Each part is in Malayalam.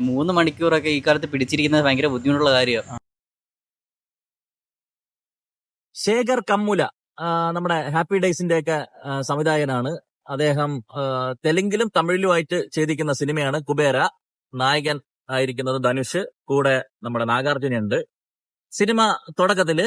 3 മണിക്കൂറൊക്കെ ഈ കാലത്ത് പിടിച്ചിരിക്കുന്നത് ഭയങ്കര ബുദ്ധിമുട്ടുള്ള കാര്യമാണ്. ശേഖർ കമ്മുല നമ്മുടെ ഹാപ്പി ഡേയ്സിന്റെ ഒക്കെ സംവിധായകനാണ്. അദ്ദേഹം തെലുങ്കിലും തമിഴിലുമായിട്ട് ചെയ്തിരിക്കുന്ന സിനിമയാണ് കുബേര. നായകൻ ആയിരിക്കുന്നത് ധനുഷ്, കൂടെ നമ്മുടെ നാഗാർജുനുണ്ട്. സിനിമ തുടക്കത്തില്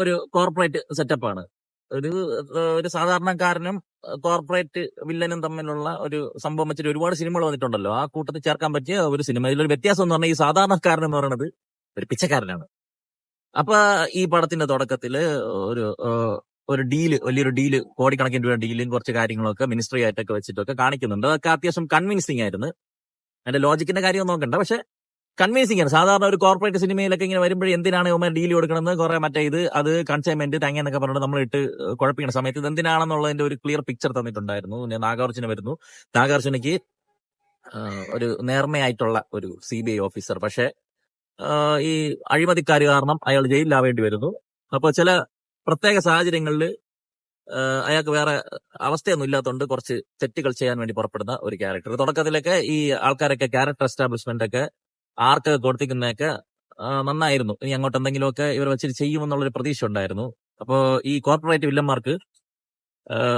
ഒരു കോർപ്പറേറ്റ് സെറ്റപ്പാണ്. ഒരു സാധാരണക്കാരനും കോർപ്പറേറ്റ് വില്ലനും തമ്മിലുള്ള ഒരു സംഭവം വെച്ചിട്ട് ഒരുപാട് സിനിമകൾ വന്നിട്ടുണ്ടല്ലോ. ആ കൂട്ടത്തിൽ ചേർക്കാൻ പറ്റിയ ഒരു സിനിമ. ഇതിലൊരു വ്യത്യാസം എന്ന് പറഞ്ഞാൽ ഈ സാധാരണക്കാരൻ എന്ന് പറയുന്നത് ഒരു പിച്ചക്കാരനാണ്. അപ്പൊ ഈ പടത്തിന്റെ തുടക്കത്തില് ഒരു ഒരു ഡീല്, വലിയൊരു ഡീല്, കോടിക്കണക്കിന് രൂപ ഡീലും കുറച്ച് കാര്യങ്ങളൊക്കെ മിനിസ്ട്രി ആയിട്ടൊക്കെ വെച്ചിട്ടൊക്കെ കാണിക്കുന്നുണ്ട്. അതൊക്കെ അത്യാവശ്യം കൺവിൻസിങ് ആയിരുന്നു. അതിന്റെ ലോജിക്കിന്റെ കാര്യം നോക്കണ്ട, പക്ഷെ കൺവിൻസിങ് ആണ്. സാധാരണ ഒരു കോർപ്പറേറ്റ് സിനിമയിലൊക്കെ ഇങ്ങനെ വരുമ്പോഴേ എന്തിനാണ് ഇവന്മാർ ഡീൽ കൊടുക്കണമെന്ന് കുറെ മറ്റേ അത് കൺസൈൻമെന്റ് തങ്ങന്നൊക്കെ പറഞ്ഞിട്ട് നമ്മൾ ഇട്ട് കുഴപ്പിക്കുന്ന സമയത്ത് ഇത് എന്തിനാണെന്നുള്ളതിന്റെ ഒരു ക്ലിയർ പിക്ചർ തന്നിട്ടുണ്ടായിരുന്നു. നാഗാർജുന വരുന്നു. നാഗാർജുനയ്ക്ക് ഒരു നേർമയായിട്ടുള്ള ഒരു CBI ഓഫീസർ, പക്ഷെ ഈ അഴിമതിക്കാര് കാരണം അയാൾ ജയിലിലാവേണ്ടി വരുന്നു. അപ്പൊ ചില പ്രത്യേക സാഹചര്യങ്ങളിൽ അയാൾക്ക് വേറെ അവസ്ഥയൊന്നും ഇല്ലാത്തതുകൊണ്ട് കുറച്ച് തെറ്റുകൾ ചെയ്യാൻ വേണ്ടി പുറപ്പെടുന്ന ഒരു ക്യാരക്ടർ. തുടക്കത്തിലൊക്കെ ഈ ആൾക്കാരൊക്കെ ക്യാരക്ടർ എസ്റ്റാബ്ലിഷ്മെന്റ് ഒക്കെ ആർക്കൊക്കെ കൊടുത്തിരിക്കുന്നതൊക്കെ നന്നായിരുന്നു. ഇനി അങ്ങോട്ട് എന്തെങ്കിലുമൊക്കെ ഇവർ വെച്ചിട്ട് ചെയ്യുമെന്നുള്ളൊരു പ്രതീക്ഷ ഉണ്ടായിരുന്നു. അപ്പോ ഈ കോർപ്പറേറ്റ് വില്ലന്മാർക്ക്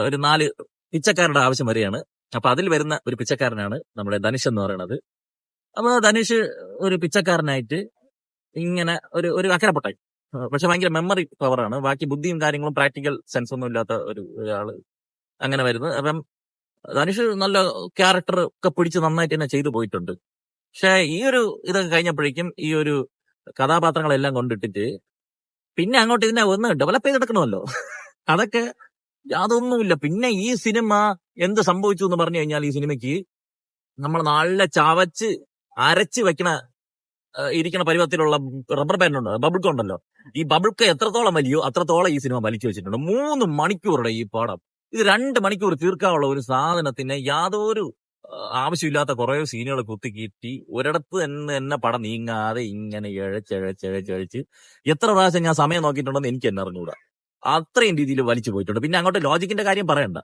ഒരു 4 പിച്ചക്കാരുടെ ആവശ്യം വരികയാണ്. അപ്പൊ അതിൽ വരുന്ന ഒരു പിച്ചക്കാരനാണ് നമ്മുടെ ധനുഷ് എന്ന് പറയുന്നത്. അപ്പൊ ധനുഷ് ഒരു പിച്ചക്കാരനായിട്ട് ഇങ്ങനെ ഒരു അക്കരപ്പൊട്ടായി, പക്ഷെ ഭയങ്കര മെമ്മറി പവറാണ്. ബാക്കി ബുദ്ധിയും കാര്യങ്ങളും പ്രാക്ടിക്കൽ സെൻസ് ഒന്നും ഇല്ലാത്ത ഒരാള് അങ്ങനെ വരുന്നത്. അപ്പം ധനുഷ് നല്ല ക്യാരക്ടർ ഒക്കെ പിടിച്ച് നന്നായിട്ട് തന്നെ ചെയ്തു പോയിട്ടുണ്ട്. പക്ഷെ ഈ ഒരു ഇതൊക്കെ കഴിഞ്ഞപ്പോഴേക്കും ഈ ഒരു കഥാപാത്രങ്ങളെല്ലാം കൊണ്ടിട്ടിട്ട് പിന്നെ അങ്ങോട്ട് ഇതിനെ ഒന്ന് ഡെവലപ്പ് ചെയ്തെടുക്കണമല്ലോ. അതൊക്കെ അതൊന്നുമില്ല. പിന്നെ ഈ സിനിമ എന്ത് സംഭവിച്ചു എന്ന് പറഞ്ഞു കഴിഞ്ഞാൽ, ഈ സിനിമയ്ക്ക് നമ്മൾ നല്ല ചവച്ച് അരച്ച് വെക്കണ ഇരിക്കുന്ന പരുവത്തിലുള്ള റബ്ബർ ബാൻഡ് ഉണ്ടോ, ബബിൾക്ക ഉണ്ടല്ലോ. ഈ ബബിൾക്ക എത്രത്തോളം വലിയോ അത്രത്തോളം ഈ സിനിമ വലിച്ചു വെച്ചിട്ടുണ്ട്. 3 മണിക്കൂറുടെ ഈ പടം. ഇത് 2 മണിക്കൂർ തീർക്കാനുള്ള ഒരു സാധനത്തിന് യാതൊരു ആവശ്യമില്ലാത്ത കുറെ സീനുകൾ കുത്തിക്കീറ്റി ഒരിടത്ത് തന്നെ പടം നീങ്ങാതെ ഇങ്ങനെ എഴച്ച് എത്ര പ്രാവശ്യം ഞാൻ സമയം നോക്കിയിട്ടുണ്ടെന്ന് എനിക്ക് തന്നെ അറിഞ്ഞൂടാ. അത്രയും രീതിയിൽ വലിച്ചു പോയിട്ടുണ്ട്. പിന്നെ അങ്ങോട്ട് ലോജിക്കിന്റെ കാര്യം പറയണ്ട,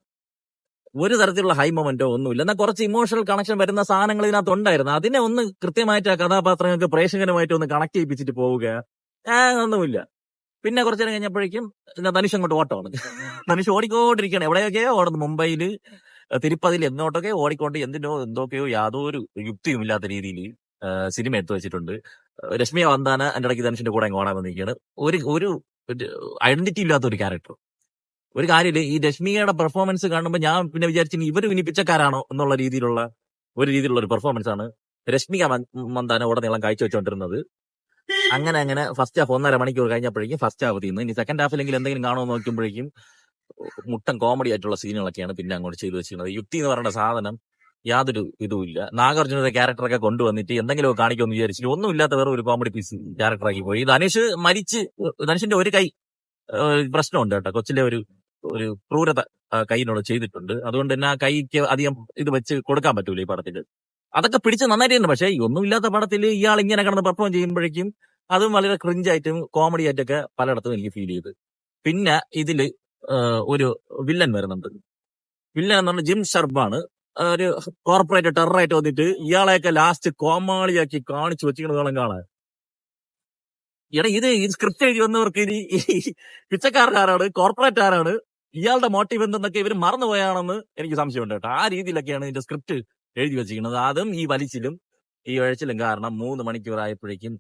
ഒരു തരത്തിലുള്ള ഹൈ മൊമെന്റോ ഒന്നുമില്ല. എന്നാൽ കുറച്ച് ഇമോഷണൽ കണക്ഷൻ വരുന്ന സാധനങ്ങൾ ഇതിനകത്ത് ഉണ്ടായിരുന്നു. അതിനെ ഒന്ന് കൃത്യമായിട്ട് ആ കഥാപാത്രങ്ങൾക്ക് പ്രേക്ഷകനുമായിട്ട് ഒന്ന് കണക്ട് ചെയ്യിപ്പിച്ചിട്ട് പോവുക ഒന്നുമില്ല. പിന്നെ കുറച്ചു നേരം കഴിഞ്ഞപ്പോഴേക്കും ധനുഷ് അങ്ങോട്ട് ഓട്ടമാണ്. ധനുഷ് ഓടിക്കൊണ്ടിരിക്കുകയാണ്. എവിടെയൊക്കെയോ ഓടുന്നു. മുംബൈയില്, തിരുപ്പതിയിൽ എന്നോട്ടൊക്കെ ഓടിക്കൊണ്ട് എന്തൊക്കെയോ യാതൊരു യുക്തിയും ഇല്ലാത്ത രീതിയിൽ സിനിമ എടുത്തു വെച്ചിട്ടുണ്ട്. രശ്മിയ വന്ദാന അതിന്റെ ഇടയ്ക്ക് ധനുഷിന്റെ കൂടെ ഓടാൻ വന്നിരിക്കുകയാണ്. ഒരു ഐഡന്റിറ്റി ഇല്ലാത്ത ഒരു ക്യാരക്ടർ. ഒരു കാര്യമില്ല, ഈ രശ്മികയുടെ പെർഫോമൻസ് കാണുമ്പോൾ ഞാൻ പിന്നെ വിചാരിച്ചു ഇവര് ഇനി പിച്ചക്കാരാണോ എന്നുള്ള രീതിയിലുള്ള ഒരു പെർഫോമൻസ് ആണ് രശ്മിക മന്ദാന ഉടനീളം കാഴ്ചവെച്ചുകൊണ്ടിരുന്നത്. അങ്ങനെ ഫസ്റ്റ് ഹാഫ് 1.5 മണിക്കൂർ കഴിഞ്ഞപ്പോഴേക്കും ഫസ്റ്റ് ഹാഫ് തീർന്നു. ഇനി സെക്കൻഡ് ഹാഫിലെങ്കിൽ എന്തെങ്കിലും കാണുമോ നോക്കുമ്പോഴേക്കും മുട്ടൻ കോമഡി ആയിട്ടുള്ള സീനുകളൊക്കെയാണ് പിന്നെ അങ്ങോട്ട് ചെയ്തു വെച്ചിരുന്നത്. യുക്തി എന്ന് പറയുന്ന സാധനം യാതൊരു ഇതുമില്ല. നാഗാർജുനയുടെ ക്യാരക്ടറൊക്കെ കൊണ്ടുവന്നിട്ട് എന്തെങ്കിലും കാണിക്കുമെന്ന് വിചാരിച്ചിട്ട് ഒന്നുമില്ലാത്ത വേറെ ഒരു കോമഡി പീസ് ക്യാരക്ടറാക്കി പോയി. ധനുഷിന്റെ ഒരു കൈ പ്രശ്നമുണ്ട് കേട്ടോ. കൊച്ചിലെ ഒരു ക്രൂരത കൈയിനോട് ചെയ്തിട്ടുണ്ട്. അതുകൊണ്ട് തന്നെ ആ കൈക്ക് അധികം ഇത് വെച്ച് കൊടുക്കാൻ പറ്റൂല ഈ പടത്തിൽ. അതൊക്കെ പിടിച്ച് നന്നായിട്ട് തന്നെ. പക്ഷെ ഒന്നുമില്ലാത്ത പടത്തിൽ ഇയാൾ ഇങ്ങനെ കിടന്ന് പെർഫോം ചെയ്യുമ്പോഴേക്കും അതും വളരെ ക്രിഞ്ചായിട്ടും കോമഡി ആയിട്ടൊക്കെ പലയിടത്തും എനിക്ക് ഫീൽ ചെയ്തു. പിന്നെ ഇതില് ഒരു വില്ലൻ വരുന്നുണ്ട്. വില്ലൻ എന്ന് പറഞ്ഞാൽ ജിം ഷർബാണ്. ഒരു കോർപ്പറേറ്റ് ടെററായിട്ട് വന്നിട്ട് ഇയാളെയൊക്കെ ലാസ്റ്റ് കോമാളിയാക്കി കാണിച്ചു വെച്ചിരിക്കുന്നതോളം കാണാൻ. ഇത് സ്ക്രിപ്റ്റ് എഴുതി വന്നവർക്ക് ഈ പിച്ചക്കാരനാരാണ്, കോർപ്പറേറ്റ് ആരാണ്, ഇയാളുടെ മോട്ടീവ് എന്തെന്നൊക്കെ ഇവർ മറന്നുപോയാണെന്ന് എനിക്ക് സംശയമുണ്ട് കേട്ടോ. ആ രീതിയിലൊക്കെയാണ് ഇതിന്റെ സ്ക്രിപ്റ്റ് എഴുതി വെച്ചിരിക്കുന്നത്. അതും ഈ വലിച്ചിലും ഈ ഉഴച്ചിലും കാരണം 3 മണിക്കൂറായപ്പോഴേക്കും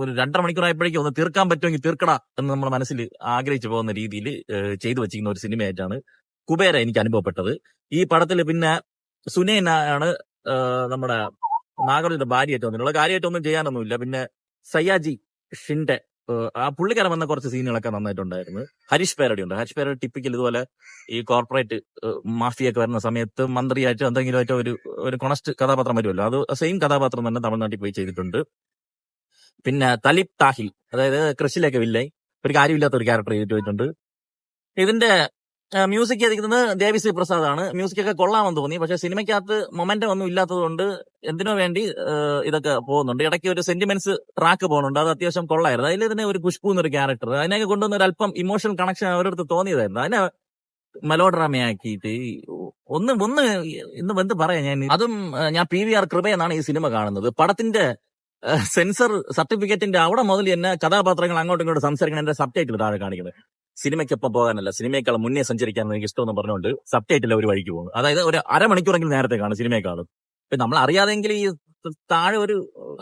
ഒരു 2.5 മണിക്കൂറായപ്പോഴേക്കും ഒന്ന് തീർക്കാൻ പറ്റുമെങ്കിൽ തീർക്കടാ എന്ന് നമ്മുടെ മനസ്സിൽ ആഗ്രഹിച്ചു പോകുന്ന രീതിയിൽ ചെയ്തു വെച്ചിരിക്കുന്ന ഒരു സിനിമയായിട്ടാണ് കുബേര എനിക്ക് അനുഭവപ്പെട്ടത്. ഈ പടത്തിൽ പിന്നെ സുനൈനാണ് നമ്മുടെ നാഗരുടെ ഭാര്യയായിട്ട് വന്നിട്ടുള്ള. കാര്യമായിട്ടൊന്നും ചെയ്യാനൊന്നുമില്ല. പിന്നെ സയ്യാജി ഷിൻഡെ, ആ പുള്ളിക്കാരൻ വന്ന കുറച്ച് സീനുകളൊക്കെ നന്നായിട്ടുണ്ടായിരുന്നു. ഹരീഷ് പേരടി ഉണ്ട്. ഹരീഷ് പേരടി ടിപ്പിക്കൽ ഇതുപോലെ ഈ കോർപ്പറേറ്റ് മാഫിയൊക്കെ വരുന്ന സമയത്ത് മന്ത്രിയായിട്ടോ എന്തെങ്കിലുമായിട്ടോ ഒരു കൊണസ്റ്റ് കഥാപാത്രം വരുമല്ലോ, അത് സെയിം കഥാപാത്രം തന്നെ തമിഴ്നാട്ടിൽ പോയി ചെയ്തിട്ടുണ്ട്. പിന്നെ തലിബ് താഹിൽ, അതായത് കൃഷിയിലൊക്കെ വില്ലൻ, ഒരു കാര്യമില്ലാത്ത ഒരു ക്യാരക്ടർ ചെയ്തിട്ട് പോയിട്ടുണ്ട്. ഇതിന്റെ മ്യൂസിക് ചെയ്തിരിക്കുന്നത് ദേവിശ്രീ പ്രസാദ് ആണ്. മ്യൂസിക് ഒക്കെ കൊള്ളാമെന്ന് തോന്നി. പക്ഷെ സിനിമയ്ക്കകത്ത് മൊമെന്റം ഒന്നും ഇല്ലാത്തത് കൊണ്ട് എന്തിനോ വേണ്ടി ഇതൊക്കെ പോകുന്നുണ്ട്. ഇടയ്ക്ക് ഒരു സെന്റിമെന്റ്സ് ട്രാക്ക് പോകുന്നുണ്ട്. അത് അത്യാവശ്യം കൊള്ളായിരുന്നു. അതിൽ തന്നെ ഒരു ഖുഷ്ബു എന്നൊരു ക്യാരക്ടർ, അതിനൊക്കെ കൊണ്ടുവന്ന ഒരു അല്പം ഇമോഷണൽ കണക്ഷൻ അവരടുത്ത് തോന്നിയതായിരുന്നു. അതിനെ മലോഡ്രാമയാക്കിയിട്ട് ഒന്ന് ഇന്ന് എന്ത് പറയാ ഞാൻ അതും ഞാൻ PVR കൃപ എന്നാണ് ഈ സിനിമ കാണുന്നത്. പടത്തിന്റെ സെൻസർ സർട്ടിഫിക്കറ്റിന്റെ അവിടെ മുതൽ തന്നെ കഥാപാത്രങ്ങൾ അങ്ങോട്ടും ഇങ്ങോട്ടും സംസാരിക്കണം. എന്റെ സബ് ടൈറ്റിൽ താഴെ കാണിക്കുന്നത് സിനിമയ്ക്കൊപ്പം പോകാനല്ല, സിനിമയേക്കാൾ മുന്നേ സഞ്ചരിക്കാൻ എനിക്ക് ഇഷ്ടമെന്ന് പറഞ്ഞുകൊണ്ട് സബ് ടൈറ്റിൽ ഒരു വഴിക്ക് പോകും. അതായത് ഒരു അരമണിക്കൂറെങ്കിലും നേരത്തെ കാണും സിനിമയെക്കാളും. ഇപ്പൊ നമ്മൾ അറിയാതെങ്കിൽ ഈ താഴെ ഒരു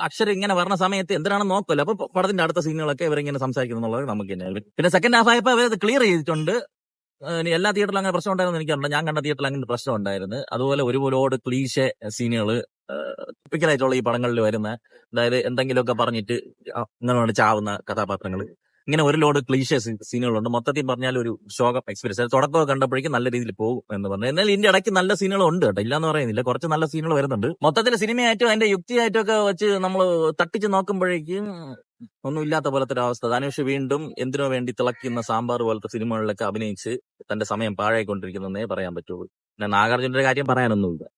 അക്ഷരം ഇങ്ങനെ പറഞ്ഞ സമയത്ത് എന്തിനാണ് നോക്കുമല്ലോ. അപ്പൊ പടത്തിന്റെ അടുത്ത സീനുകളൊക്കെ ഇവരിങ്ങനെ സംസാരിക്കുന്നു എന്നുള്ളത് നമുക്ക് തന്നെ. പിന്നെ സെക്കൻഡ് ഹാഫ് ആയപ്പോൾ അവർ ക്ലിയർ ചെയ്തിട്ടുണ്ട്. ഇനി എല്ലാ തിയേറ്ററിലും അങ്ങനെ പ്രശ്നം ഉണ്ടായിരുന്നു എനിക്കറിയില്ല. ഞാൻ കണ്ട തിയേറ്ററിൽ അങ്ങനെ പ്രശ്നം ഉണ്ടായിരുന്നു. അതുപോലെ ഒരുപാട് ക്ലീശെ സീനുകൾ ടിപ്പിക്കലായിട്ടുള്ള ഈ പടങ്ങളിൽ വരുന്ന, അതായത് എന്തെങ്കിലുമൊക്കെ പറഞ്ഞിട്ട് ഇങ്ങനെ ചാവുന്ന കഥാപാത്രങ്ങൾ, ഇങ്ങനെ ഒരു ലോഡ് ക്ലീശ സീനുകളുണ്ട്. മൊത്തത്തിൽ പറഞ്ഞാൽ ഒരു ഷോക്ക് എക്സ്പീരിയൻസ്. തുടക്കമൊക്കെ കണ്ടപ്പോഴേക്കും നല്ല രീതിയിൽ പോകും എന്ന് പറഞ്ഞു. എന്നാൽ ഇതിന്റെ ഇടയ്ക്ക് നല്ല സീനുകൾ ഉണ്ട് കേട്ടോ, ഇല്ലാന്ന് പറയുന്നില്ല. കുറച്ച് നല്ല സീനുകൾ വരുന്നുണ്ട്. മൊത്തത്തിൽ സിനിമയായിട്ടും അതിന്റെ യുക്തിയായിട്ടും ഒക്കെ വെച്ച് നമ്മൾ തട്ടിച്ച് നോക്കുമ്പോഴേക്കും ഒന്നും ഇല്ലാത്ത പോലത്തെ ഒരു അവസ്ഥ. ധനുഷ് വീണ്ടും എന്തിനോ വേണ്ടി തിളക്കുന്ന സാമ്പാർ പോലത്തെ സിനിമകളിലൊക്കെ അഭിനയിച്ച് തന്റെ സമയം പാഴായിക്കൊണ്ടിരിക്കുന്നതേ പറയാൻ പറ്റുള്ളൂ. പിന്നെ നാഗാർജുനന്റെ കാര്യം പറയാനൊന്നുമില്ല.